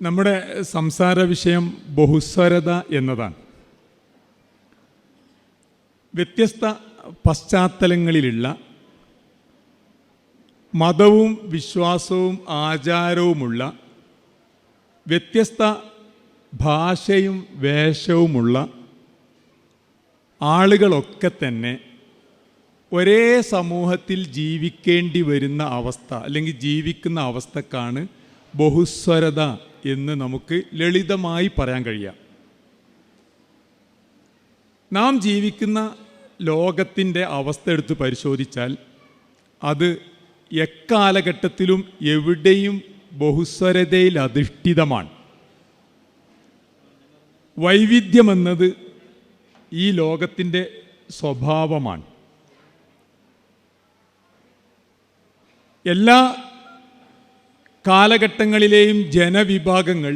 നമ്മുടെ സംസാര വിഷയം ബഹുസ്വരത എന്നതാണ്. വ്യത്യസ്ത പശ്ചാത്തലങ്ങളിലുള്ള മതവും വിശ്വാസവും ആചാരവുമുള്ള, വ്യത്യസ്ത ഭാഷയും വേഷവുമുള്ള ആളുകളൊക്കെ തന്നെ ഒരേ സമൂഹത്തിൽ ജീവിക്കേണ്ടി വരുന്ന അവസ്ഥ അല്ലെങ്കിൽ ജീവിക്കുന്ന അവസ്ഥക്കാണ് ബഹുസ്വരത എന്ന് നമുക്ക് ലളിതമായി പറയാൻ കഴിയാം. നാം ജീവിക്കുന്ന ലോകത്തിൻ്റെ അവസ്ഥ എടുത്ത് പരിശോധിച്ചാൽ അത് എക്കാലഘട്ടത്തിലും എവിടെയും ബഹുസ്വരതയിൽ അധിഷ്ഠിതമാണ്. വൈവിധ്യമെന്നത് ഈ ലോകത്തിൻ്റെ സ്വഭാവമാണ്. എല്ലാ കാലഘട്ടങ്ങളിലെയും ജനവിഭാഗങ്ങൾ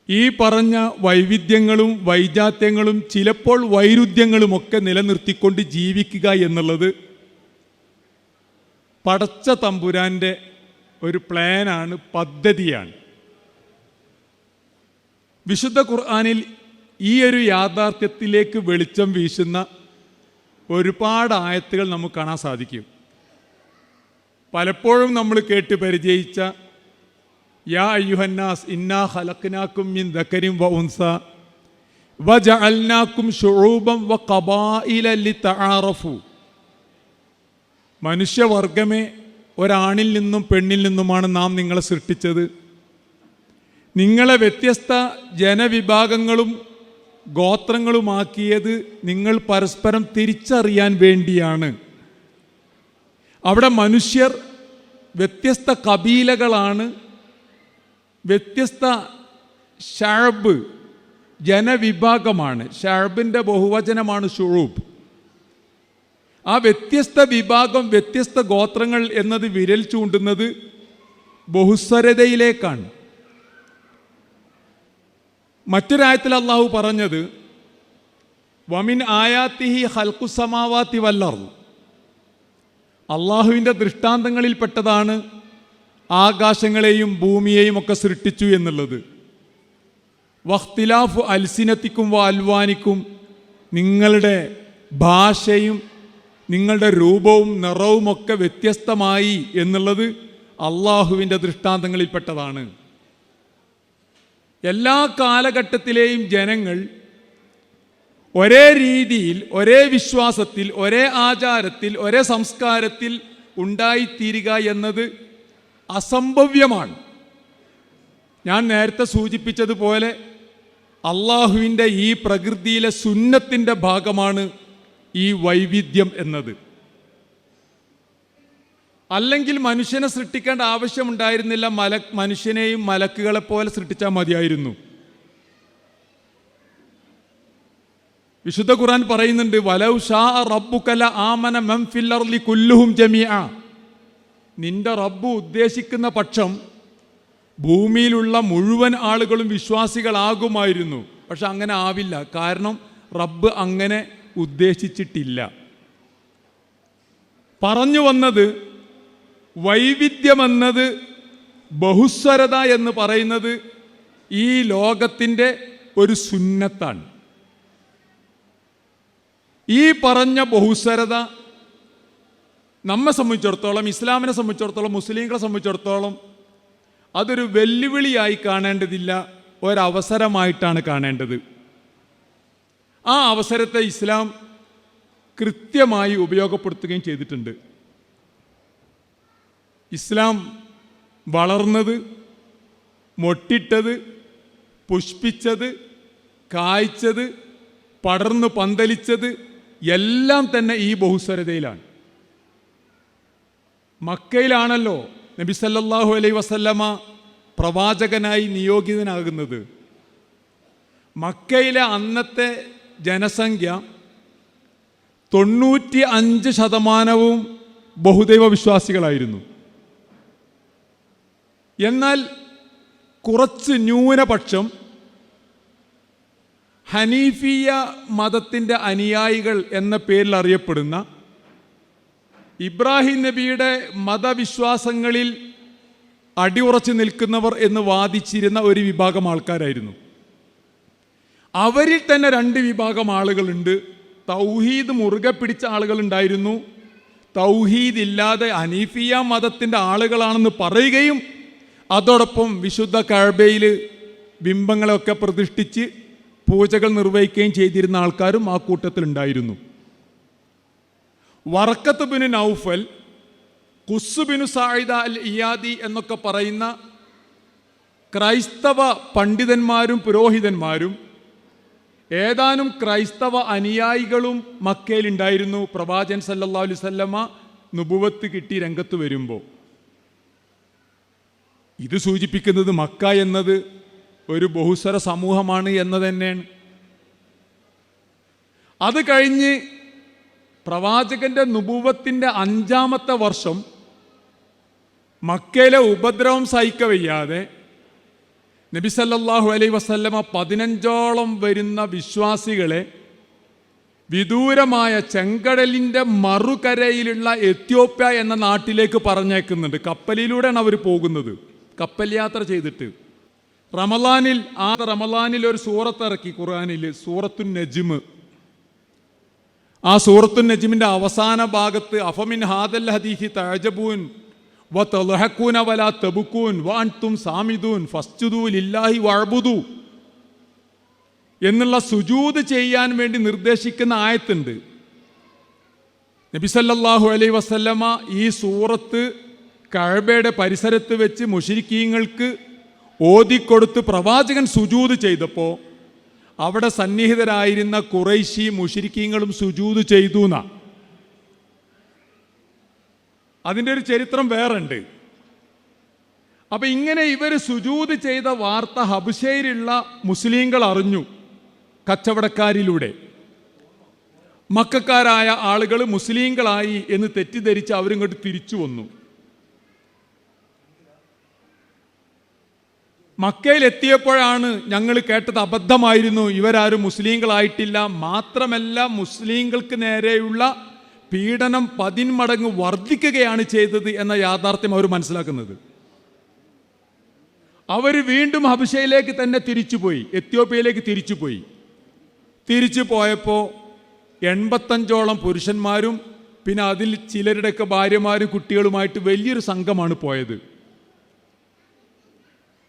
ഈ പറഞ്ഞ വൈവിധ്യങ്ങളും വൈജാത്യങ്ങളും ചിലപ്പോൾ വൈരുദ്ധ്യങ്ങളുമൊക്കെ നിലനിർത്തിക്കൊണ്ട് ജീവിക്കുക എന്നുള്ളത് പടച്ച തമ്പുരാൻ്റെ ഒരു പ്ലാനാണ്, പദ്ധതിയാണ്. വിശുദ്ധ ഖുർആനിൽ ഈ ഒരു യാഥാർത്ഥ്യത്തിലേക്ക് വെളിച്ചം വീശുന്ന ഒരുപാട് ആയത്തുകൾ നമുക്ക് കാണാൻ സാധിക്കും. പലപ്പോഴും നമ്മൾ കേട്ട് പരിചയിച്ച യാ അയ്യുഹന്നാസ് ഇന്നാ ഖലഖ്നാകും മിൻ ദക്കരിൻ വ ഉൻസ വജഅൽനാകും ശുഊബൻ വ ഖബായില ലിതആറഫു. മനുഷ്യവർഗമേ, ഒരാണിൽ നിന്നും പെണ്ണിൽ നിന്നുമാണ് നാം നിങ്ങളെ സൃഷ്ടിച്ചത്. നിങ്ങളെ വ്യത്യസ്ത ജനവിഭാഗങ്ങളും ഗോത്രങ്ങളുമാക്കിയത് നിങ്ങൾ പരസ്പരം തിരിച്ചറിയാൻ വേണ്ടിയാണ്. അവിടെ മനുഷ്യർ വ്യത്യസ്ത കബീലകളാണ്, വ്യത്യസ്ത ഷഅബ് ജനവിഭാഗമാണ്. ഷഅബിൻ്റെ ബഹുവചനമാണ് ശുഊബ്. ആ വ്യത്യസ്ത വിഭാഗം, വ്യത്യസ്ത ഗോത്രങ്ങൾ എന്നത് വിരൽ ചൂണ്ടുന്നത് ബഹുസ്വരതയിലേക്കാണ്. മറ്റൊരായത്തിൽ അള്ളാഹു പറഞ്ഞത് വമിൻ ആയാത്തിഹി ഖൽഖുസ് സമാവാതി വൽ അർദ്. അള്ളാഹുവിൻ്റെ ദൃഷ്ടാന്തങ്ങളിൽപ്പെട്ടതാണ് ആകാശങ്ങളെയും ഭൂമിയെയും ഒക്കെ സൃഷ്ടിച്ചു എന്നുള്ളത്. വഖ്തിലാഫു അൽസിനത്തിക്കും വ അൽവാനിക്കും, നിങ്ങളുടെ ഭാഷയും നിങ്ങളുടെ രൂപവും നിറവുമൊക്കെ വ്യത്യസ്തമായി എന്നുള്ളത് അള്ളാഹുവിൻ്റെ ദൃഷ്ടാന്തങ്ങളിൽപ്പെട്ടതാണ്. എല്ലാ കാലഘട്ടത്തിലെയും ജനങ്ങൾ ഒരേ രീതിയിൽ, ഒരേ വിശ്വാസത്തിൽ, ഒരേ ആചാരത്തിൽ, ഒരേ സംസ്കാരത്തിൽ ഉണ്ടായിത്തീരുക എന്നത് അസംഭവ്യമാണ്. ഞാൻ നേരത്തെ സൂചിപ്പിച്ചതുപോലെ അള്ളാഹുവിൻ്റെ ഈ പ്രകൃതിയിലെ സുന്നത്തിൻ്റെ ഭാഗമാണ് ഈ വൈവിധ്യം എന്നത്. അല്ലെങ്കിൽ മനുഷ്യനെ സൃഷ്ടിക്കേണ്ട ആവശ്യമുണ്ടായിരുന്നില്ല. മനുഷ്യനെയും മലക്കുകളെപ്പോലെ സൃഷ്ടിച്ചാൽ മതിയായിരുന്നു. വിശുദ്ധ ഖുർആൻ പറയുന്നുണ്ട് വലൗ ഷാ റബ്ബുക ലആമന മൻ ഫിൽ അർളി കുല്ലുഹും ജമീഅ. നിന്റെ റബ്ബ് ഉദ്ദേശിക്കുന്ന പക്ഷം ഭൂമിയിലുള്ള മുഴുവൻ ആളുകളും വിശ്വാസികളാകുമായിരുന്നു. പക്ഷെ അങ്ങനെ ആവില്ല. കാരണം റബ്ബ് അങ്ങനെ ഉദ്ദേശിച്ചിട്ടില്ല. പറഞ്ഞു വന്നത് വൈവിധ്യമെന്നത്, ബഹുസ്വരത എന്ന് പറയുന്നത് ഈ ലോകത്തിൻ്റെ ഒരു സുന്നത്താണ്. ഈ പറഞ്ഞ ബഹുസ്വരത നമ്മെ സംബന്ധിച്ചിടത്തോളം, ഇസ്ലാമിനെ സംബന്ധിച്ചിടത്തോളം, മുസ്ലിങ്ങളെ സംബന്ധിച്ചിടത്തോളം അതൊരു വെല്ലുവിളിയായി കാണേണ്ടതില്ല, ഒരവസരമായിട്ടാണ് കാണേണ്ടത്. ആ അവസരത്തെ ഇസ്ലാം കൃത്യമായി ഉപയോഗപ്പെടുത്തുകയും ചെയ്തിട്ടുണ്ട്. ഇസ്ലാം വളർന്നത്, മൊട്ടിട്ടത്, പുഷ്പിച്ചത്, കായ്ച്ചത്, പടർന്നു പന്തലിച്ചത് എല്ലാം തന്നെ ഈ ബഹുസ്വരതയിലാണ്. മക്കയിലാണല്ലോ നബി സല്ലല്ലാഹു അലൈഹി വസല്ലമ പ്രവാചകനായി നിയോഗിതനാകുന്നത്. മക്കയിലെ അന്നത്തെ ജനസംഖ്യ 95% ബഹുദൈവ വിശ്വാസികളായിരുന്നു. എന്നാൽ കുറച്ച് ന്യൂനപക്ഷം ഹനീഫിയ മതത്തിൻ്റെ അനുയായികൾ എന്ന പേരിൽ അറിയപ്പെടുന്ന ഇബ്രാഹിം നബിയുടെ മതവിശ്വാസങ്ങളിൽ അടിയുറച്ചു നിൽക്കുന്നവർ എന്ന് വാദിച്ചിരുന്ന ഒരു വിഭാഗം ആൾക്കാരായിരുന്നു. അവരിൽ തന്നെ രണ്ട് വിഭാഗം ആളുകളുണ്ട്. തൗഹീദ് മുറുകെ പിടിച്ച ആളുകളുണ്ടായിരുന്നു. തൗഹീദ് ഇല്ലാതെ ഹനീഫിയ മതത്തിൻ്റെ ആളുകളാണെന്ന് പറയുകയും അതോടൊപ്പം വിശുദ്ധ കഅബയിൽ ബിംബങ്ങളെയൊക്കെ പ്രതിഷ്ഠിച്ച് പൂജകൾ നിർവഹിക്കുകയും ചെയ്തിരുന്ന ആൾക്കാരും ആ കൂട്ടത്തിലുണ്ടായിരുന്നു. വറക്കത്ത് ബിൻ നൗഫൽ, ഖുസ് ബിൻ സായിദ അൽ ഇയാദി എന്നൊക്കെ പറയുന്ന ക്രൈസ്തവ പണ്ഡിതന്മാരും പുരോഹിതന്മാരും ഏതാനും ക്രൈസ്തവ അനുയായികളും മക്കയിലുണ്ടായിരുന്നു. പ്രവാചകൻ സല്ലല്ലാഹു അലൈഹി വസല്ലമ നുബുവത്ത് കിട്ടി രംഗത്ത് വരുമ്പോൾ ഇത് സൂചിപ്പിക്കുന്നത് മക്ക എന്നത് ഒരു ബഹുസ്വര സമൂഹമാണ് എന്ന് തന്നെയാണ്. അത് കഴിഞ്ഞ് പ്രവാചകന്റെ നുബുവത്തിൻ്റെ 5-ാമത്തെ വർഷം മക്കയിലെ ഉപദ്രവം സഹിക്കവയ്യാതെ നബി സല്ലല്ലാഹു അലൈഹി വസല്ലമ 15ഓളം വരുന്ന വിശ്വാസികളെ വിദൂരമായ ചെങ്കടലിൻ്റെ മറുകരയിലുള്ള എത്യോപ്യ എന്ന നാട്ടിലേക്ക് പറഞ്ഞേക്കുന്നുണ്ട്. കപ്പലിലൂടെയാണ് അവർ പോകുന്നത്, കപ്പൽ യാത്ര ചെയ്തിട്ട്. റമളാനിൽ ഒരു സൂറത്ത് ഇറക്കി ഖുർആനിൽ, സൂറത്തുൻ നജ്മ്. ആ സൂറത്തുൻ നജ്മിൻ്റെ അവസാന ഭാഗത്ത് അഫമിൻ ഹാദൽ ഹദീസി തഅജബൂൻ വതളഹഖൂന വലാ തബുകൂൻ വഅൻതും സാമിദൂൻ ഫസ്ജുദൂ ലില്ലാഹി വഅബ്ദു എന്നുള്ള സുജൂദ് ചെയ്യാൻ വേണ്ടി നിർദ്ദേശിക്കുന്ന ആയത്തുണ്ട്. നബി സല്ലല്ലാഹു അലൈഹി വസല്ലമ ഈ സൂറത്ത് കഅബയുടെ പരിസരത്ത് വെച്ച് മുശ്രിക്കീങ്ങൾക്ക് ഓതിക്കൊടുത്ത് പ്രവാചകൻ സുജൂദ് ചെയ്തപ്പോൾ അവിടെ സന്നിഹിതരായിരുന്ന ഖുറൈശി മുശ്രിക്കീങ്ങളും സുജൂദ് ചെയ്തു എന്നാ. അതിൻ്റെ ഒരു ചരിത്രം വേറുണ്ട്. അപ്പം ഇങ്ങനെ ഇവർ സുജൂദ് ചെയ്ത വാർത്ത ഹബശയിലുള്ള മുസ്ലിങ്ങൾ അറിഞ്ഞു കച്ചവടക്കാരിലൂടെ. മക്കക്കാരായ ആളുകൾ മുസ്ലിങ്ങളായി എന്ന് തെറ്റിദ്ധരിച്ച് അവരിങ്ങോട്ട് തിരിച്ചു വന്നു. മക്കയിലെത്തിയപ്പോഴാണ് ഞങ്ങൾ കേട്ടത് അബദ്ധമായിരുന്നു, ഇവരാരും മുസ്ലിങ്ങളായിട്ടില്ല, മാത്രമല്ല മുസ്ലിങ്ങൾക്ക് നേരെയുള്ള പീഡനം 10 മടങ്ങ് വർദ്ധിക്കുകയാണ് ചെയ്തത് എന്ന യാഥാർത്ഥ്യം അവർ മനസ്സിലാക്കുന്നത്. അവർ വീണ്ടും ഹബശയിലേക്ക് തന്നെ തിരിച്ചുപോയി, എത്യോപ്യയിലേക്ക് തിരിച്ചുപോയി. തിരിച്ചു പോയപ്പോൾ 85ഓളം പുരുഷന്മാരും പിന്നെ അതിൽ ചിലരുടെയൊക്കെ ഭാര്യമാരും കുട്ടികളുമായിട്ട് വലിയൊരു സംഘമാണ് പോയത്.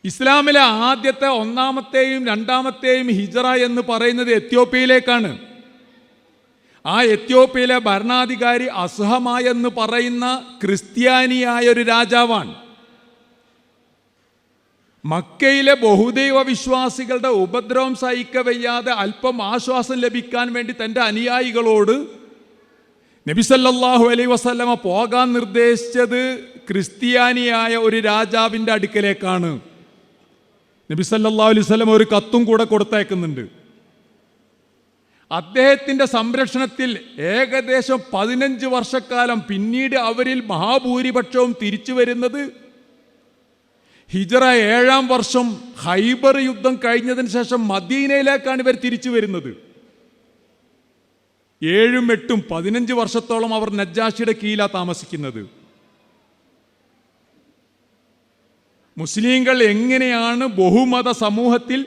ഇസ്ലാമിലെ ആദ്യത്തെ 1-ാമത്തെയും 2-ാമത്തെയും ഹിജറ എന്ന് പറയുന്നത് എത്യോപ്യയിലേക്കാണ്. ആ എത്യോപ്യയിലെ ഭരണാധികാരി അസ്ഹമ എന്ന് പറയുന്ന ക്രിസ്ത്യാനിയായ ഒരു രാജാവാണ്. മക്കയിലെ ബഹുദൈവ വിശ്വാസികളുടെ ഉപദ്രവം സഹിക്കവയ്യാതെ അല്പം ആശ്വാസം ലഭിക്കാൻ വേണ്ടി തൻ്റെ അനുയായികളോട് നബി സല്ലല്ലാഹു അലൈഹി വസല്ലമ പോകാൻ നിർദ്ദേശിച്ചത് ക്രിസ്ത്യാനിയായ ഒരു രാജാവിൻ്റെ അടുക്കലേക്കാണ്. നബി സല്ലല്ലാഹു അലൈഹി വസല്ലമ ഒരു കത്തും കൂടെ കൊടുത്തയക്കുന്നുണ്ട്. അദ്ദേഹത്തിൻ്റെ സംരക്ഷണത്തിൽ ഏകദേശം 15 വർഷക്കാലം, പിന്നീട് അവരിൽ മഹാഭൂരിപക്ഷവും തിരിച്ചു വരുന്നത് ഹിജറ 7-ാം വർഷം ഹൈബർ യുദ്ധം കഴിഞ്ഞതിന് ശേഷം മദീനയിലേക്കാണ് ഇവർ തിരിച്ചു വരുന്നത്. 7ഉം 8ഉം 15 വർഷത്തോളം അവർ നജ്ജാഷിയുടെ കീഴിലാണ് താമസിക്കുന്നത്. മുസ്ലിങ്ങൾ എങ്ങനെയാണ് ബഹുമത സമൂഹത്തിൽ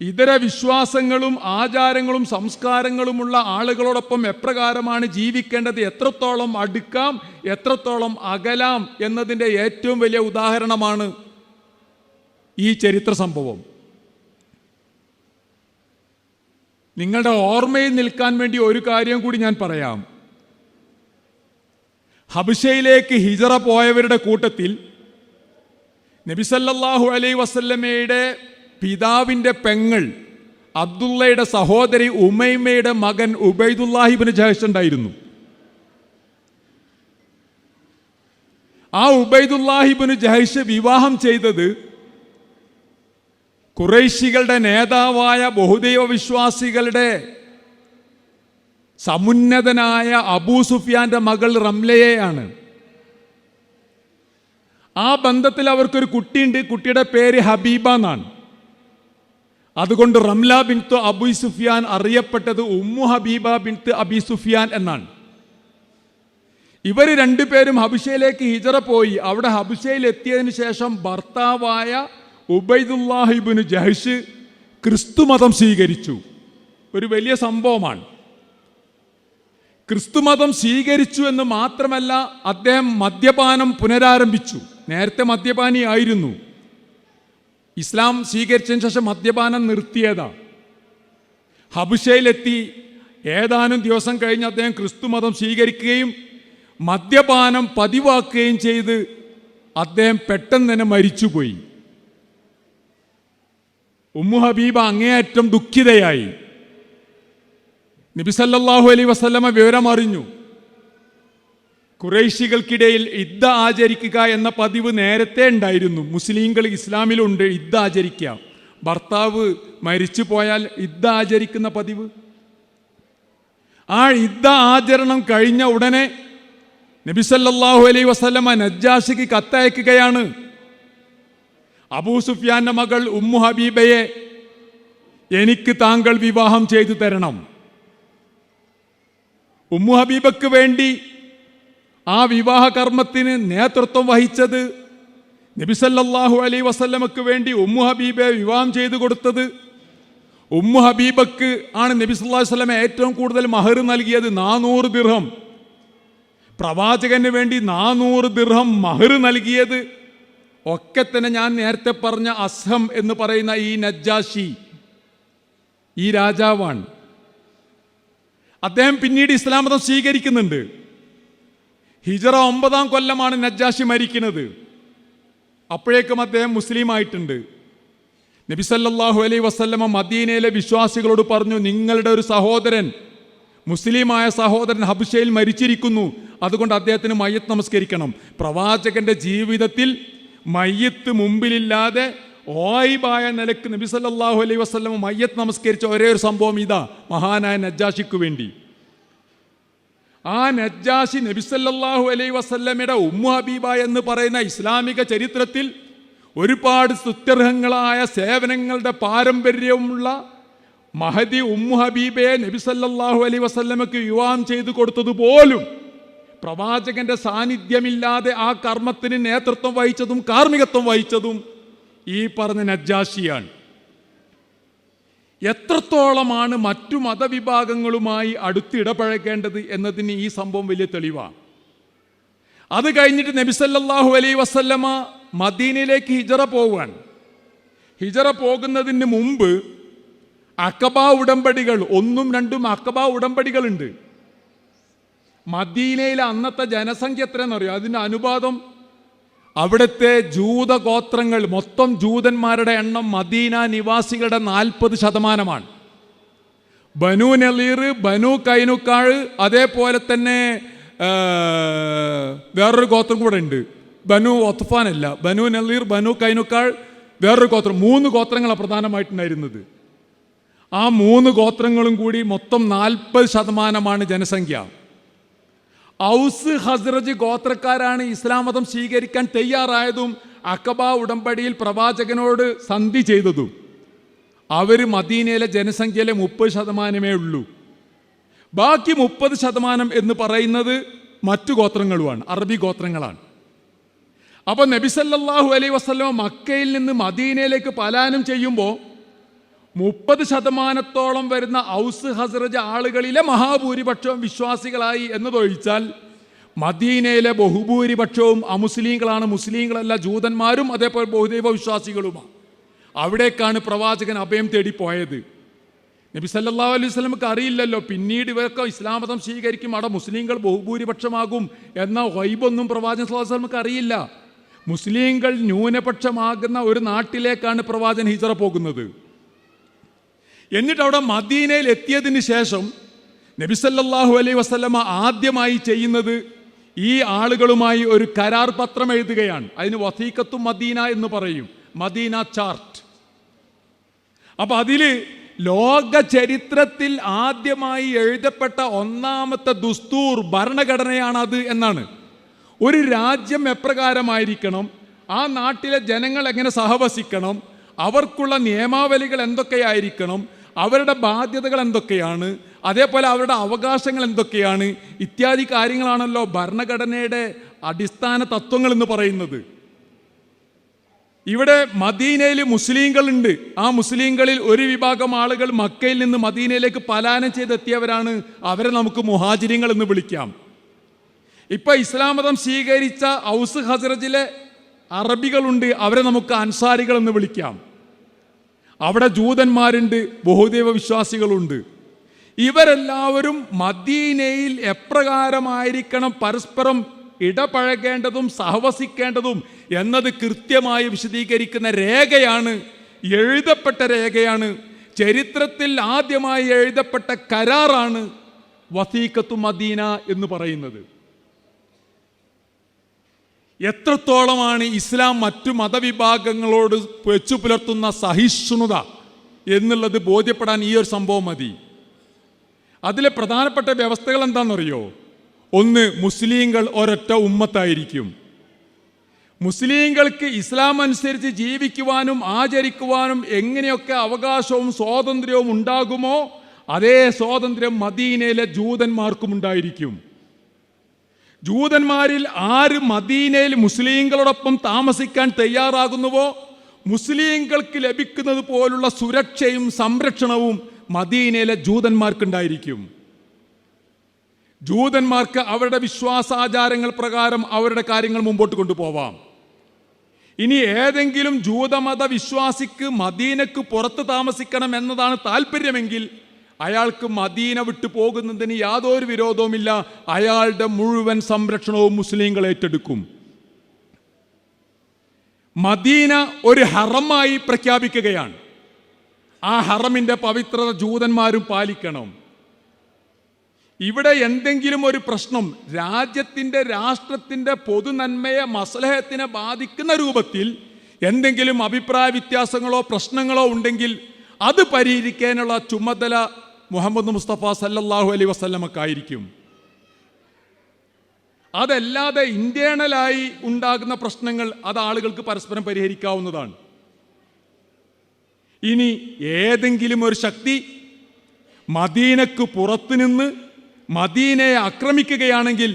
ഇതര വിശ്വാസങ്ങളും ആചാരങ്ങളും സംസ്കാരങ്ങളുമുള്ള ആളുകളോടൊപ്പം എപ്രകാരമാണ് ജീവിക്കേണ്ടത്, എത്രത്തോളം അടുക്കാം, എത്രത്തോളം അകലാം എന്നതിൻ്റെ ഏറ്റവും വലിയ ഉദാഹരണമാണ് ഈ ചരിത്ര സംഭവം. നിങ്ങളുടെ ഓർമ്മയിൽ നിൽക്കാൻ വേണ്ടി ഒരു കാര്യം കൂടി ഞാൻ പറയാം. ഹബശയിലേക്ക് ഹിജറ പോയവരുടെ കൂട്ടത്തിൽ നബി സല്ലല്ലാഹു അലൈഹി വസല്ലമയുടെ പിതാവിൻ്റെ പെങ്ങൾ അബ്ദുള്ളയുടെ സഹോദരി ഉമൈമയുടെ മകൻ ഉബൈദുല്ലാഹി ഇബ്നു ജഹ്ഷ് ഉണ്ടായിരുന്നു. ആ ഉബൈദുല്ലാഹി ഇബ്നു ജഹ്ഷ് വിവാഹം ചെയ്തത് ഖുറൈശികളുടെ നേതാവായ ബഹുദൈവ വിശ്വാസികളുടെ സമുന്നതനായ അബൂ സുഫിയാന്റെ മകൾ റംലയെയാണ്. ആ ബന്ധത്തിൽ അവർക്കൊരു കുട്ടിയുണ്ട്. കുട്ടിയുടെ പേര് ഹബീബ എന്നാണ്. അതുകൊണ്ട് റംല ബിൻത്ത് അബൂ സുഫിയാൻ അറിയപ്പെട്ടത് ഉമ്മു ഹബീബ ബിൻത്ത് അബി സുഫിയാൻ എന്നാണ്. ഇവർ രണ്ടുപേരും ഹബിഷയിലേക്ക് ഹിജറ പോയി. അവിടെ ഹബിഷയിൽ എത്തിയതിനു ശേഷം ഭർത്താവായ ഉബൈദുല്ലാഹ് ഇബ്നു ജഹ്ഷ് ക്രിസ്തുമതം സ്വീകരിച്ചു. ഒരു വലിയ സംഭവമാണ്. ക്രിസ്തുമതം സ്വീകരിച്ചു എന്ന് മാത്രമല്ല, അദ്ദേഹം മദ്യപാനം പുനരാരംഭിച്ചു. നേരത്തെ മദ്യപാനിയായിരുന്നു. ഇസ്ലാം സ്വീകരിച്ചതിന് ശേഷം മദ്യപാനം നിർത്തിയതാ. ഹബിഷയിലെത്തി ഏതാനും ദിവസം കഴിഞ്ഞ് അദ്ദേഹം ക്രിസ്തുമതം സ്വീകരിക്കുകയും മദ്യപാനം പതിവാക്കുകയും ചെയ്ത് അദ്ദേഹം പെട്ടെന്ന് തന്നെ മരിച്ചുപോയി. ഉമ്മു ഹബീബ അങ്ങേയറ്റം ദുഃഖിതയായി. നബി സല്ലല്ലാഹു അലൈഹി വസല്ലമ വിവരം അറിഞ്ഞു. ഖുറൈശികൾക്കിടയിൽ ഇദ്ദ ആചരിക്കുക എന്ന പതിവ് നേരത്തെ ഉണ്ടായിരുന്നു. മുസ്ലിങ്ങൾ ഇസ്ലാമിലുണ്ട് ഇദ്ദ ആചരിക്കുക. ഭർത്താവ് മരിച്ചു പോയാൽ ഇദ്ദ ആചരിക്കുന്ന പതിവ്. ആ ഇദ്ദ ആചരണം കഴിഞ്ഞ ഉടനെ നബി സല്ലല്ലാഹു അലൈഹി വസല്ലമ നജ്ജാശിക്ക് കത്തയക്കുകയാണ്. അബൂ സുഫ്യാന്റെ മകൾ ഉമ്മു ഹബീബയെ എനിക്ക് താങ്കൾ വിവാഹം ചെയ്തു തരണം. ഉമ്മു ഹബീബക്ക് വേണ്ടി ആ വിവാഹ കർമ്മത്തിന് നേതൃത്വം വഹിച്ചത്, നബി സല്ലല്ലാഹു അലൈഹി വസല്ലമക്ക് വേണ്ടി ഉമ്മു ഹബീബയെ വിവാഹം ചെയ്തു കൊടുത്തത്, ഉമ്മു ഹബീബക്ക് ആണ് നബി സല്ലല്ലാഹു അലൈഹി വസല്ലമ ഏറ്റവും കൂടുതൽ മഹർ നൽകിയത് 400 ദിർഹം. പ്രവാചകന് വേണ്ടി 400 ദിർഹം മഹർ നൽകിയത് ഒക്കെ തന്നെ ഞാൻ നേരത്തെ പറഞ്ഞ അസ്ഹം എന്ന് പറയുന്ന ഈ നജ്ജാശി, ഈ രാജാവാണ്. അദ്ദേഹം പിന്നീട് ഇസ്ലാം മതം സ്വീകരിക്കുന്നുണ്ട്. ഹിജറ 9-ാം കൊല്ലമാണ് നജ്ജാശി മരിക്കുന്നത്. അപ്പോഴേക്കും അദ്ദേഹം മുസ്ലിം ആയിട്ടുണ്ട്. നബി സല്ലല്ലാഹു അലൈഹി വസല്ലമ മദീനയിലെ വിശ്വാസികളോട് പറഞ്ഞു, നിങ്ങളുടെ ഒരു സഹോദരൻ, മുസ്ലിമായ സഹോദരൻ ഹബിഷയിൽ മരിച്ചിരിക്കുന്നു, അതുകൊണ്ട് അദ്ദേഹത്തിന് മയ്യത്ത് നമസ്കരിക്കണം. പ്രവാചകന്റെ ജീവിതത്തിൽ മയ്യത്ത് മുമ്പിലില്ലാതെ ഓയിബായ നിലക്ക് നബി സല്ലല്ലാഹു അലൈഹി വസല്ലമ മയ്യത്ത് നമസ്കരിച്ച ഒരേ ഒരു സംഭവം ഇതാ, മഹാനായ നജ്ജാശിക്ക് വേണ്ടി. ആ നജ്ജാശി നബി സല്ലല്ലാഹു അലൈഹി വസല്ലമയുടെ ഉമ്മു ഹബീബ എന്ന് പറയുന്ന ഇസ്ലാമിക ചരിത്രത്തിൽ ഒരുപാട് സ്തുത്യർഹങ്ങളായ സേവനങ്ങളുടെ പാരമ്പര്യമുള്ള മഹദി ഉമ്മു ഹബീബയെ നബി സല്ലല്ലാഹു അലൈഹി വസല്ലമക്ക് വിവാഹം ചെയ്തു കൊടുത്തതുപോലും പ്രവാചകന്റെ സാന്നിധ്യമില്ലാതെ ആ കർമ്മത്തിന് നേതൃത്വം വഹിച്ചതും കാർമ്മികത്വം വഹിച്ചതും ഈ പറഞ്ഞ നജ്ജാശിയാണ്. എത്രത്തോളമാണ് മറ്റു മതവിഭാഗങ്ങളുമായി അടുത്തിടപഴകേണ്ടത് എന്നതിന് ഈ സംഭവം വലിയ തെളിവാണ്. അത് കഴിഞ്ഞിട്ട് നബി സല്ലല്ലാഹു അലൈഹി വസല്ലമ മദീനയിലേക്ക് ഹിജറ പോവാൻ. ഹിജറ പോകുന്നതിന് മുമ്പ് അഖബ ഉടമ്പടികൾ, 1ഉം 2ഉം അഖബ ഉടമ്പടികളുണ്ട്. മദീനയിലെ അന്നത്തെ ജനസംഖ്യ എത്രയെന്നറിയോ? അതിൻ്റെ അനുപാതം, അവിടുത്തെ ജൂതഗോത്രങ്ങൾ, മൊത്തം ജൂതന്മാരുടെ എണ്ണം മദീന നിവാസികളുടെ 40%. ബനു നളീർ, ബനു കൈനുക്കാൾ, അതേപോലെ തന്നെ വേറൊരു ഗോത്രം കൂടെ ഉണ്ട്. ബനു ഒത്ഫാനല്ല, ബനു നളീർ, ബനു കൈനുക്കാൾ, വേറൊരു ഗോത്രം. 3 ഗോത്രങ്ങളാണ് പ്രധാനമായിട്ടുണ്ടായിരുന്നത്. ആ 3 ഗോത്രങ്ങളും കൂടി മൊത്തം 40% ജനസംഖ്യ. ഔസ് ഹസ്റജ് ഗോത്രക്കാരാണ് ഇസ്ലാം മതം സ്വീകരിക്കാൻ തയ്യാറായതും അഖബ ഉടമ്പടിയിൽ പ്രവാചകനോട് സന്ധി ചെയ്തതും. അവർ മദീനയിലെ ജനസംഖ്യയിലെ 30% ഉള്ളൂ. ബാക്കി 30% എന്ന് പറയുന്നത് മറ്റു ഗോത്രങ്ങളുമാണ്, അറബി ഗോത്രങ്ങളാണ്. അപ്പോൾ നബി സല്ലല്ലാഹു അലൈഹി വസല്ലം മക്കയിൽ നിന്ന് മദീനയിലേക്ക് പലായനം ചെയ്യുമ്പോൾ 30% വരുന്ന ഔസ് ഹസ്റജ് ആളുകളിലെ മഹാഭൂരിപക്ഷവും വിശ്വാസികളായി എന്നതൊഴിച്ചാൽ മദീനയിലെ ബഹുഭൂരിപക്ഷവും അമുസ്ലിങ്ങളാണ്. മുസ്ലിങ്ങളല്ല, ജൂതന്മാരും അതേപോലെ ബഹുദൈവ വിശ്വാസികളുമാണ്. അവിടേക്കാണ് പ്രവാചകൻ അഭയം തേടി പോയത്. നബി സല്ലല്ലാഹു അലൈഹി വസല്ലമക്ക് അറിയില്ലല്ലോ പിന്നീട് ഇവരൊക്കെ ഇസ്ലാം മതം സ്വീകരിക്കും, അവിടെ മുസ്ലിങ്ങൾ ബഹുഭൂരിപക്ഷമാകും എന്ന ഗൈബൊന്നും പ്രവാചകൻ സല്ലല്ലാഹു അലൈഹി വസല്ലമക്ക് അറിയില്ല. മുസ്ലിങ്ങൾ ന്യൂനപക്ഷമാകുന്ന ഒരു നാട്ടിലേക്കാണ് പ്രവാചകൻ ഹിജറ പോകുന്നത്. എന്നിട്ട് അവിടെ മദീനയിൽ എത്തിയതിന് ശേഷം നബി സല്ലല്ലാഹു അലൈഹി വസല്ലമ ആദ്യമായി ചെയ്യുന്നത് ഈ ആളുകളുമായി ഒരു കരാർ പത്രം എഴുതുകയാണ്. അതിന് വസീഖത്തു മദീന എന്ന് പറയും, മദീന ചാർട്ട്. അപ്പൊ അതില് ലോക ചരിത്രത്തിൽ ആദ്യമായി എഴുതപ്പെട്ട ഒന്നാമത്തെ ദുസ്തൂർ, ഭരണഘടനയാണ് അത് എന്നാണ്. ഒരു രാജ്യം എപ്രകാരമായിരിക്കണം, ആ നാട്ടിലെ ജനങ്ങൾ എങ്ങനെ സഹവസിക്കണം, അവർക്കുള്ള നിയമാവലികൾ എന്തൊക്കെയായിരിക്കണം, അവരുടെ ബാധ്യതകൾ എന്തൊക്കെയാണ്, അതേപോലെ അവരുടെ അവകാശങ്ങൾ എന്തൊക്കെയാണ്, ഇത്യാദി കാര്യങ്ങളാണല്ലോ ഭരണഘടനയുടെ അടിസ്ഥാന തത്വങ്ങൾ എന്ന് പറയുന്നത്. ഇവിടെ മദീനയിൽ മുസ്ലിങ്ങളുണ്ട്. ആ മുസ്ലിങ്ങളിൽ ഒരു വിഭാഗം ആളുകൾ മക്കയിൽ നിന്ന് മദീനയിലേക്ക് പലായനം ചെയ്തെത്തിയവരാണ്. അവരെ നമുക്ക് മുഹാജിരിങ്ങൾ എന്ന് വിളിക്കാം. ഇപ്പൊ ഇസ്ലാം മതം സ്വീകരിച്ച ഔസ് ഹസ്റജിലെ അറബികളുണ്ട്, അവരെ നമുക്ക് അൻസാരികൾ എന്ന് വിളിക്കാം. അവിടെ ജൂതന്മാരുണ്ട്, ബഹുദൈവ വിശ്വാസികളുണ്ട്. ഇവരെല്ലാവരും മദീനയിൽ എപ്രകാരമായിരിക്കണം പരസ്പരം ഇടപഴകേണ്ടതും സഹവസിക്കേണ്ടതും എന്നത് കൃത്യമായി വിശദീകരിക്കുന്ന രേഖയാണ്, എഴുതപ്പെട്ട രേഖയാണ്. ചരിത്രത്തിൽ ആദ്യമായി എഴുതപ്പെട്ട കരാറാണ് വസീഖത്തു മദീന എന്ന് പറയുന്നത്. എത്രത്തോളമാണ് ഇസ്ലാം മറ്റു മതവിഭാഗങ്ങളോട് വെച്ചു പുലർത്തുന്ന സഹിഷ്ണുത എന്നുള്ളത് ബോധ്യപ്പെടാൻ ഈ ഒരു സംഭവം മതി. അതിലെ പ്രധാനപ്പെട്ട വ്യവസ്ഥകൾ എന്താണെന്നറിയോ? ഒന്ന്, മുസ്ലിങ്ങൾ ഒരൊറ്റ ഉമ്മത്തായിരിക്കും. മുസ്ലിങ്ങൾക്ക് ഇസ്ലാം അനുസരിച്ച് ജീവിക്കുവാനും ആചരിക്കുവാനും എങ്ങനെയൊക്കെ അവകാശവും സ്വാതന്ത്ര്യവും ഉണ്ടാകുമോ അതേ സ്വാതന്ത്ര്യം മദീനയിലെ ജൂതന്മാർക്കും ഉണ്ടായിരിക്കും. ജൂതന്മാരിൽ ആര് മദീനയിൽ മുസ്ലിങ്ങളോടൊപ്പം താമസിക്കാൻ തയ്യാറാകുന്നുവോ മുസ്ലിങ്ങൾക്ക് ലഭിക്കുന്നത് പോലുള്ള സുരക്ഷയും സംരക്ഷണവും മദീനയിലെ ജൂതന്മാർക്കുണ്ടായിരിക്കും. ജൂതന്മാർക്ക് അവരുടെ വിശ്വാസാചാരങ്ങൾ പ്രകാരം അവരുടെ കാര്യങ്ങൾ മുമ്പോട്ട് കൊണ്ടുപോവാം. ഇനി ഏതെങ്കിലും ജൂതമത വിശ്വാസിക്ക് മദീനക്ക് പുറത്ത് താമസിക്കണം എന്നതാണ് താല്പര്യമെങ്കിൽ അയാൾക്ക് മദീന വിട്ടു പോകുന്നതിന് യാതൊരു വിരോധവുമില്ല. അയാളുടെ മുഴുവൻ സംരക്ഷണവും മുസ്ലിങ്ങൾ ഏറ്റെടുക്കും. മദീന ഒരു ഹറമായി പ്രഖ്യാപിക്കുകയാണ്. ആ ഹറമിൻ്റെ പവിത്രത ജൂതന്മാരും പാലിക്കണം. ഇവിടെ എന്തെങ്കിലും ഒരു പ്രശ്നം രാജ്യത്തിൻ്റെ രാഷ്ട്രത്തിൻ്റെ പൊതുനന്മയെ മസ്ലഹത്തിനെ ബാധിക്കുന്ന രൂപത്തിൽ എന്തെങ്കിലും അഭിപ്രായ വ്യത്യാസങ്ങളോ പ്രശ്നങ്ങളോ ഉണ്ടെങ്കിൽ അത് പരിഹരിക്കാനുള്ള ചുമതല മുഹമ്മദ് മുസ്തഫ സല്ലല്ലാഹു അലൈഹി വസല്ലമക്കായിരിക്കും. അതല്ലാതെ ഇന്റേണലായി ഉണ്ടാകുന്ന പ്രശ്നങ്ങൾ അത് ആളുകൾക്ക് പരസ്പരം പരിഹരിക്കാവുന്നതാണ്. ഇനി ഏതെങ്കിലും ഒരു ശക്തി മദീനക്ക് പുറത്തുനിന്ന് മദീനയെ ആക്രമിക്കുകയാണെങ്കിൽ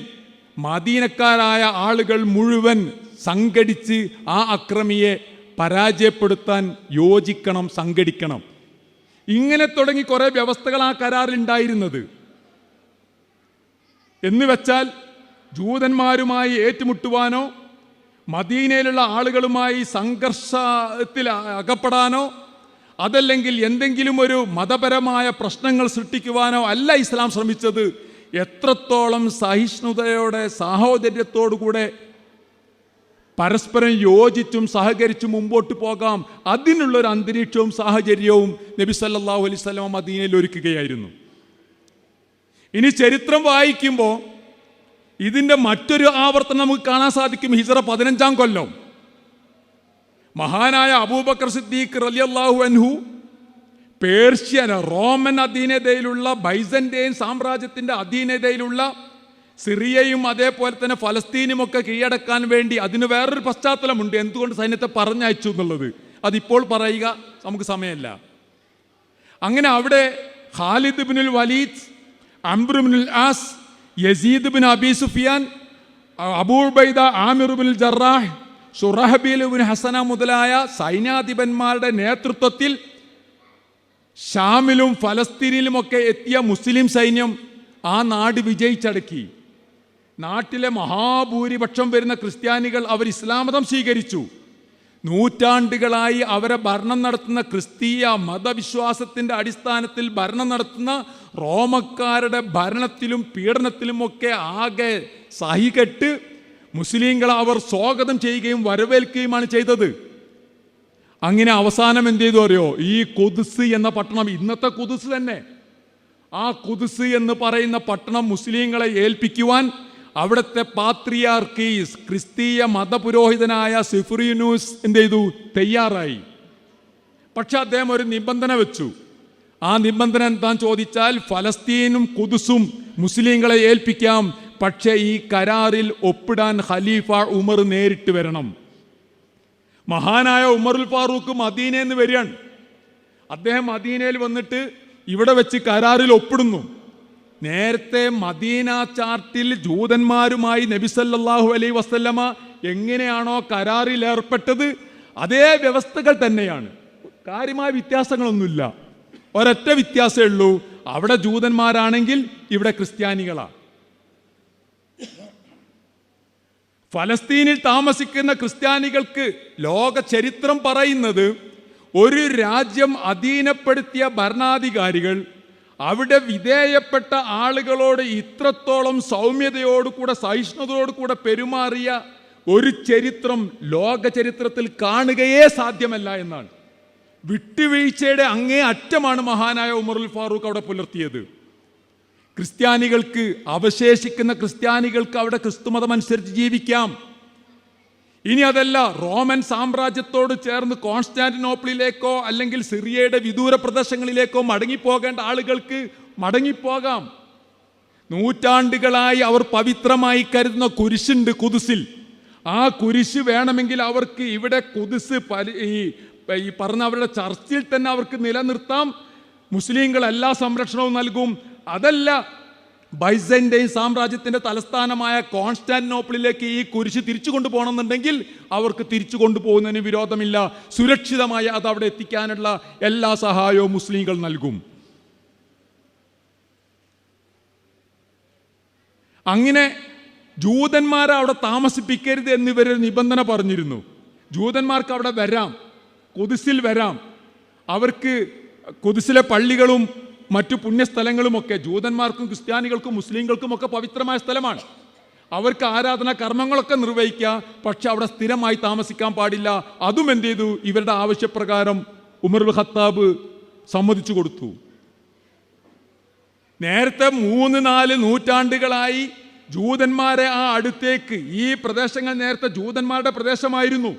മദീനക്കാരായ ആളുകൾ മുഴുവൻ സംഘടിച്ച് ആ അക്രമിയെ പരാജയപ്പെടുത്താൻ യോജിക്കണം, സംഘടിക്കണം. ഇങ്ങനെ തുടങ്ങി കുറേ വ്യവസ്ഥകൾ ആ കരാറിൽ ഉണ്ടായിരുന്നത്. എന്ന് വെച്ചാൽ ജൂതന്മാരുമായി ഏറ്റുമുട്ടുവാനോ മദീനയിലുള്ള ആളുകളുമായി സംഘർഷത്തിൽ അകപ്പെടാനോ അതല്ലെങ്കിൽ എന്തെങ്കിലും ഒരു മതപരമായ പ്രശ്നങ്ങൾ സൃഷ്ടിക്കുവാനോ അല്ല ഇസ്ലാം ശ്രമിച്ചത്. എത്രത്തോളം സഹിഷ്ണുതയോടെ സാഹോദര്യത്തോടുകൂടെ പരസ്പരം യോജിച്ചും സഹകരിച്ചും മുമ്പോട്ട് പോകാം, അതിനുള്ളൊരു അന്തരീക്ഷവും സാഹചര്യവും നബി സല്ലല്ലാഹു അലൈഹി വസല്ലം മദീനയിൽ ഒരുക്കുകയായിരുന്നു. ഇനി ചരിത്രം വായിക്കുമ്പോൾ ഇതിൻ്റെ മറ്റൊരു ആവർത്തനം നമുക്ക് കാണാൻ സാധിക്കും. ഹിജ്റ 15-ാം കൊല്ലം മഹാനായ അബൂബക്കർ സിദ്ദീഖ് റളിയല്ലാഹു അൻഹു പേർഷ്യൻ റോമൻ അധീനതയിലുള്ള ബൈസന്റൈൻ സാമ്രാജ്യത്തിൻ്റെ അധീനതയിലുള്ള സിറിയയും അതേപോലെ തന്നെ ഫലസ്തീനുമൊക്കെ കീഴടക്കാൻ വേണ്ടി അതിന് വേറൊരു പശ്ചാത്തലമുണ്ട്. എന്തുകൊണ്ട് സൈന്യത്തെ പറഞ്ഞയച്ചു എന്നുള്ളത് അതിപ്പോൾ പറയുക നമുക്ക് സമയമല്ല. അങ്ങനെ അവിടെ ഖാലിദ് ഇബ്നുൽ വലീദ്, അംർ ഇബ്നുൽ ആസ്, യസീദ് ഇബ്നു അബി സുഫിയാൻ, അബൂ ഉബൈദ, ആമിർ ഇബ്നുൽ ജറാഹ്, ശുറഹബീൽ ഇബ്നു ഹസന മുതലായ സൈന്യാധിപന്മാരുടെ നേതൃത്വത്തിൽ ഷാമിലും ഫലസ്തീനിലുമൊക്കെ എത്തിയ മുസ്ലിം സൈന്യം ആ നാട് വിജയിച്ചടക്കി. നാട്ടിലെ മഹാഭൂരിപക്ഷം വരുന്ന ക്രിസ്ത്യാനികൾ അവർ ഇസ്ലാം മതം സ്വീകരിച്ചു. നൂറ്റാണ്ടുകളായി അവരെ ഭരണം നടത്തുന്ന ക്രിസ്തീയ മതവിശ്വാസത്തിൻ്റെ അടിസ്ഥാനത്തിൽ ഭരണം നടത്തുന്ന റോമക്കാരുടെ ഭരണത്തിലും പീഡനത്തിലുമൊക്കെ ആകെ സഹികെട്ട് മുസ്ലിങ്ങളെ അവർ സ്വാഗതം ചെയ്യുകയും വരവേൽക്കുകയുമാണ് ചെയ്തത്. അങ്ങനെ അവസാനം എന്ത് ചെയ്തു അറിയോ? ഈ ഖുദ്സ് എന്ന പട്ടണം, ഇന്നത്തെ ഖുദ്സ് തന്നെ, ആ ഖുദ്സ് എന്ന് പറയുന്ന പട്ടണം മുസ്ലിങ്ങളെ ഏൽപ്പിക്കുവാൻ അവിടുത്തെ പാത്രിയാർക്കീസ് ക്രിസ്തീയ മതപുരോഹിതനായ സിഫ്രിയൂനൂസ് എന്ത് ചെയ്തു? തയ്യാറായി. പക്ഷെ അദ്ദേഹം ഒരു നിബന്ധന വെച്ചു. ആ നിബന്ധന എന്താന്ന് ചോദിച്ചാൽ ഫലസ്തീനും ഖുദ്സും മുസ്ലിങ്ങളെ ഏൽപ്പിക്കാം, പക്ഷേ ഈ കരാറിൽ ഒപ്പിടാൻ ഖലീഫ ഉമർ നേരിട്ട് വരണം. മഹാനായ ഉമറുൽ ഫാറൂഖ് മദീനയിൽ നിന്ന് വരികയാണ്. അദ്ദേഹം മദീനയിൽ വന്നിട്ട് ഇവിടെ വെച്ച് കരാറിൽ ഒപ്പിടുന്നു. നേരത്തെ മദീന ചാർട്ടിൽ ജൂതന്മാരുമായി നബി സല്ലല്ലാഹു അലൈഹി വസല്ലമ എങ്ങനെയാണോ കരാറിൽ ഏർപ്പെട്ടത് അതേ വ്യവസ്ഥകൾ തന്നെയാണ്. കാര്യമായ വ്യത്യാസങ്ങളൊന്നുമില്ല. ഒരൊറ്റ വ്യത്യാസമേ ഉള്ളൂ, അവിടെ ജൂതന്മാരാണെങ്കിൽ ഇവിടെ ക്രിസ്ത്യാനികളാണ്. ഫലസ്തീനിൽ താമസിക്കുന്ന ക്രിസ്ത്യാനികൾക്ക് ലോക ചരിത്രം പറയുന്നത് ഒരു രാജ്യം അധീനപ്പെടുത്തിയ ഭരണാധികാരികൾ അവിടെ വിധേയപ്പെട്ട ആളുകളോട് ഇത്രത്തോളം സൗമ്യതയോടുകൂടെ സഹിഷ്ണുതയോടുകൂടെ പെരുമാറിയ ഒരു ചരിത്രം ലോക ചരിത്രത്തിൽ കാണുകയേ സാധ്യമല്ല എന്നാണ്. വിട്ടുവീഴ്ചയുടെ അങ്ങേ അറ്റമാണ് മഹാനായ ഉമറുൽ ഫാറൂഖ് അവിടെ പുലർത്തിയത്. ക്രിസ്ത്യാനികൾക്ക്, അവശേഷിക്കുന്ന ക്രിസ്ത്യാനികൾക്ക് അവിടെ ക്രിസ്തുമതം അനുസരിച്ച് ജീവിക്കാം. ഇനി അതല്ല, റോമൻ സാമ്രാജ്യത്തോട് ചേർന്ന് കോൺസ്റ്റാന്റിനോപ്പിളിലേക്കോ അല്ലെങ്കിൽ സിറിയയുടെ വിദൂര പ്രദേശങ്ങളിലേക്കോ മടങ്ങിപ്പോകേണ്ട ആളുകൾക്ക് മടങ്ങിപ്പോകാം. നൂറ്റാണ്ടുകളായി അവർ പവിത്രമായി കരുതുന്ന കുരിശുണ്ട് കുദ്സിൽ. ആ കുരിശ് വേണമെങ്കിൽ അവർക്ക് ഇവിടെ കുദ്സ് ഈ പറഞ്ഞ അവരുടെ ചർച്ചിൽ തന്നെ അവർക്ക് നിലനിർത്താം. മുസ്ലിങ്ങൾ എല്ലാ സംരക്ഷണവും നൽകും. അതല്ല, ബൈസന്റൈൻ സാമ്രാജ്യത്തിന്റെ തലസ്ഥാനമായ കോൺസ്റ്റാന്റിനോപ്പിളിലേക്ക് ഈ കുരിശ് തിരിച്ചു കൊണ്ടുപോകണമെന്നുണ്ടെങ്കിൽ അവർക്ക് തിരിച്ചു കൊണ്ടുപോകുന്നതിന് വിരോധമില്ല. സുരക്ഷിതമായി അത് അവിടെ എത്തിക്കാനുള്ള എല്ലാ സഹായവും മുസ്ലിങ്ങൾ നൽകും. അങ്ങനെ ജൂതന്മാരെ അവിടെ താമസിപ്പിക്കരുത് എന്നിവരൊരു നിബന്ധന പറഞ്ഞിരുന്നു. ജൂതന്മാർക്ക് അവിടെ വരാം, കുദ്സിൽ വരാം. അവർക്ക് കുദ്സിലെ പള്ളികളും മറ്റു പുണ്യസ്ഥലങ്ങളുമൊക്കെ ജൂതന്മാർക്കും ക്രിസ്ത്യാനികൾക്കും മുസ്ലിങ്ങൾക്കും ഒക്കെ പവിത്രമായ സ്ഥലമാണ്. അവർക്ക് ആരാധനാ കർമ്മങ്ങളൊക്കെ നിർവഹിക്കുക. പക്ഷെ അവിടെ സ്ഥിരമായി താമസിക്കാൻ പാടില്ല. അതും എന്ത് ചെയ്തു? ഇവരുടെ ആവശ്യപ്രകാരം ഉമറുൽ ഖത്താബ് സമ്മതിച്ചു കൊടുത്തു. നേരത്തെ 3-4 നൂറ്റാണ്ടുകളായി ജൂതന്മാരെ ആ അടുത്തേക്ക്, ഈ പ്രദേശങ്ങൾ നേരത്തെ ജൂതന്മാരുടെ പ്രദേശമായിരുന്നു.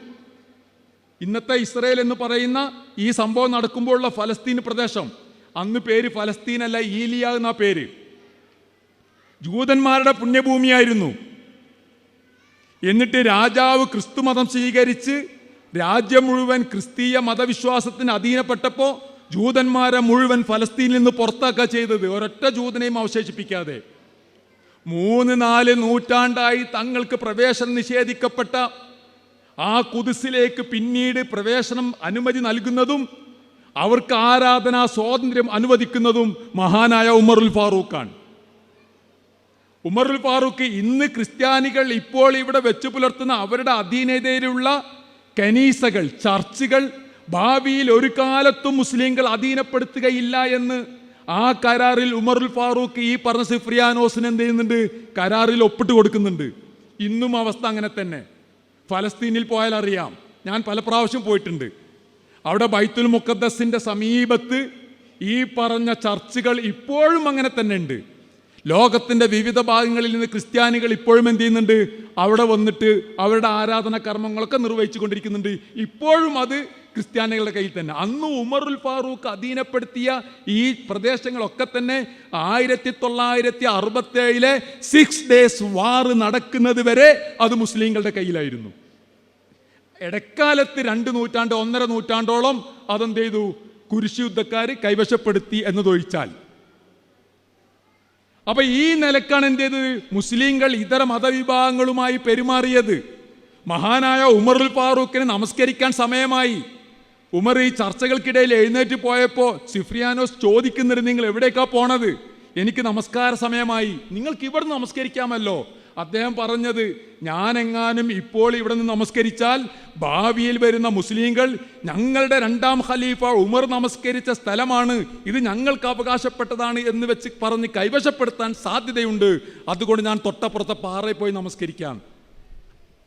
ഇന്നത്തെ ഇസ്രയേൽ എന്ന് പറയുന്ന ഈ സംഭവം നടക്കുമ്പോഴുള്ള ഫലസ്തീൻ പ്രദേശം, അന്ന് പേര് ഫലസ്തീനല്ല, ഈലിയ എന്ന പേര്, ജൂതന്മാരുടെ പുണ്യഭൂമിയായിരുന്നു. എന്നിട്ട് രാജാവ് ക്രിസ്തുമതം സ്വീകരിച്ച് രാജ്യം മുഴുവൻ ക്രിസ്തീയ മതവിശ്വാസത്തിന് അധീനപ്പെട്ടപ്പോൾ ജൂതന്മാരെ മുഴുവൻ ഫലസ്തീനിൽ നിന്ന് പുറത്താക്കുക ചെയ്തത്, ഒരൊറ്റ ജൂതനെയും അവശേഷിപ്പിക്കാതെ. 3-4 നൂറ്റാണ്ടായി തങ്ങൾക്ക് പ്രവേശനം നിഷേധിക്കപ്പെട്ട ആ കുദ്സിലേക്ക് പിന്നീട് പ്രവേശനം അനുമതി നൽകുന്നതും അവർക്ക് ആരാധനാ സ്വാതന്ത്ര്യം അനുവദിക്കുന്നതും മഹാനായ ഉമറുൽ ഫാറൂഖാണ്. ഉമറുൽ ഫാറൂഖ് ഇന്ന് ക്രിസ്ത്യാനികൾ ഇപ്പോൾ ഇവിടെ വെച്ചു പുലർത്തുന്ന അവരുടെ അധീനതയിലുള്ള കനീസകൾ, ചർച്ചുകൾ ഭാവിയിൽ ഒരു കാലത്തും മുസ്ലിങ്ങൾ അധീനപ്പെടുത്തുകയില്ല എന്ന് ആ കരാറിൽ ഉമറുൽ ഫാറൂഖ് ഈ പറഞ്ഞ സിഫ്രിയാനോസിന് എന്ത് ചെയ്യുന്നുണ്ട്? കരാറിൽ ഒപ്പിട്ട് കൊടുക്കുന്നുണ്ട്. ഇന്നും അവസ്ഥ അങ്ങനെ തന്നെ. ഫലസ്തീനിൽ പോയാൽ അറിയാം, ഞാൻ പല പ്രാവശ്യം പോയിട്ടുണ്ട്. അവിടെ ബൈത്തുൽ മുഖദ്ദസിന്റെ സമീപത്ത് ഈ പറഞ്ഞ ചർച്ചുകൾ ഇപ്പോഴും അങ്ങനെ തന്നെ ഉണ്ട്. ലോകത്തിന്റെ വിവിധ ഭാഗങ്ങളിൽ നിന്ന് ക്രിസ്ത്യാനികൾ ഇപ്പോഴും എന്ത് ചെയ്യുന്നുണ്ട്? അവിടെ വന്നിട്ട് അവരുടെ ആരാധന കർമ്മങ്ങളൊക്കെ നിർവഹിച്ചു കൊണ്ടിരിക്കുന്നുണ്ട്. ഇപ്പോഴും അത് ക്രിസ്ത്യാനികളുടെ കയ്യിൽ തന്നെ. അന്ന് ഉമറുൽ ഫാറൂഖ് അധീനപ്പെടുത്തിയ ഈ പ്രദേശങ്ങളൊക്കെ തന്നെ 1967 6 ഡേയ്സ് വാർ നടക്കുന്നത് വരെ അത് മുസ്ലിങ്ങളുടെ കയ്യിലായിരുന്നു. ഇടക്കാലത്ത് 2 നൂറ്റാണ്ട് 1.5 നൂറ്റാണ്ടോളം അതെന്ത് ചെയ്തു? കുരിശ് യുദ്ധക്കാർ കൈവശപ്പെടുത്തി എന്നതൊഴിച്ചാൽ. അപ്പൊ ഈ നിലക്കാണ് എന്ത് ചെയ്തത്? മുസ്ലിങ്ങൾ ഇതര മതവിഭാഗങ്ങളുമായി പെരുമാറിയത്. മഹാനായ ഉമറുൽ ഫാറൂഖിനെ നമസ്കരിക്കാൻ സമയമായി. ഉമർ ഈ ചർച്ചകൾക്കിടയിൽ എഴുന്നേറ്റ് പോയപ്പോൾ സിഫ്രിയാനോസ് ചോദിക്കുന്നുണ്ട്, നിങ്ങൾ എവിടേക്കാ പോണത്? എനിക്ക് നമസ്കാര സമയമായി, നിങ്ങൾക്ക് ഇവിടെ നിന്ന് നമസ്കരിക്കാമല്ലോ. അദ്ദേഹം പറഞ്ഞത്, ഞാനെങ്ങാനും ഇപ്പോൾ ഇവിടെ നിന്ന് നമസ്കരിച്ചാൽ ഭാവിയിൽ വരുന്ന മുസ്ലിങ്ങൾ ഞങ്ങളുടെ 2ാം ഖലീഫ ഉമർ നമസ്കരിച്ച സ്ഥലമാണ്, ഇത് ഞങ്ങൾക്ക് അവകാശപ്പെട്ടതാണ് എന്ന് വെച്ച് പറഞ്ഞ് കൈവശപ്പെടുത്താൻ സാധ്യതയുണ്ട്. അതുകൊണ്ട് ഞാൻ തൊട്ടപ്പുറത്തെ പാറയിൽ പോയി നമസ്കരിക്കാം.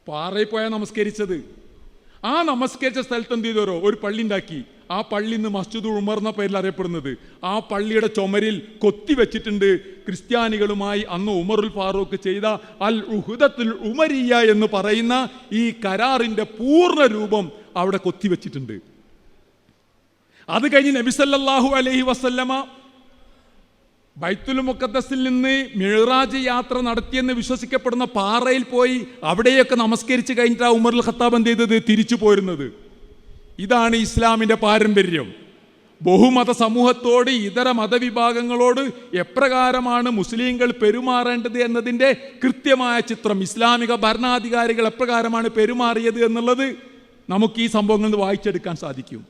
പാറയിൽ പോയാൽ നമസ്കരിച്ചത്. ആ നമസ്കരിച്ച സ്ഥലത്ത് എന്ത് ചെയ്തോരോ ഒരു പള്ളി ഉണ്ടാക്കി. ആ പള്ളി ഇന്ന് മസ്ജിദ് ഉമർ എന്ന പേരിൽ അറിയപ്പെടുന്നത്. ആ പള്ളിയുടെ ചുമരിൽ കൊത്തിവെച്ചിട്ടുണ്ട് ക്രിസ്ത്യാനികളുമായി അന്ന് ഉമറുൽ ഫാറൂഖ് ചെയ്ത അൽ ഉഹ്ദത്തുൽ ഉമരിയ എന്ന് പറയുന്ന ഈ കരാറിന്റെ പൂർണ്ണ രൂപം അവിടെ കൊത്തിവെച്ചിട്ടുണ്ട്. അത് കഴിഞ്ഞ് നബി സല്ലല്ലാഹു അലൈഹി വസല്ലമ ബൈത്തുൽ മുഖദ്ദസിൽ നിന്ന് മിഅ്റാജ് യാത്ര നടത്തിയെന്ന് വിശ്വസിക്കപ്പെടുന്ന പാറയിൽ പോയി അവിടെയൊക്കെ നമസ്കരിച്ച് കഴിഞ്ഞിട്ട് ഉമറുൽ ഖത്താബ് എന്ത് ചെയ്തത്? തിരിച്ചു പോരുന്നത്. ഇതാണ് ഇസ്ലാമിന്റെ പാരമ്പര്യം. ബഹുമത സമൂഹത്തോട്, ഇതര മതവിഭാഗങ്ങളോട് എപ്രകാരമാണ് മുസ്ലിങ്ങൾ പെരുമാറേണ്ടത് എന്നതിൻ്റെ കൃത്യമായ ചിത്രം, ഇസ്ലാമിക ഭരണാധികാരികൾ എപ്രകാരമാണ് പെരുമാറിയത് എന്നുള്ളത് നമുക്ക് ഈ സംഭവങ്ങളിൽ നിന്ന് വായിച്ചെടുക്കാൻ സാധിക്കും.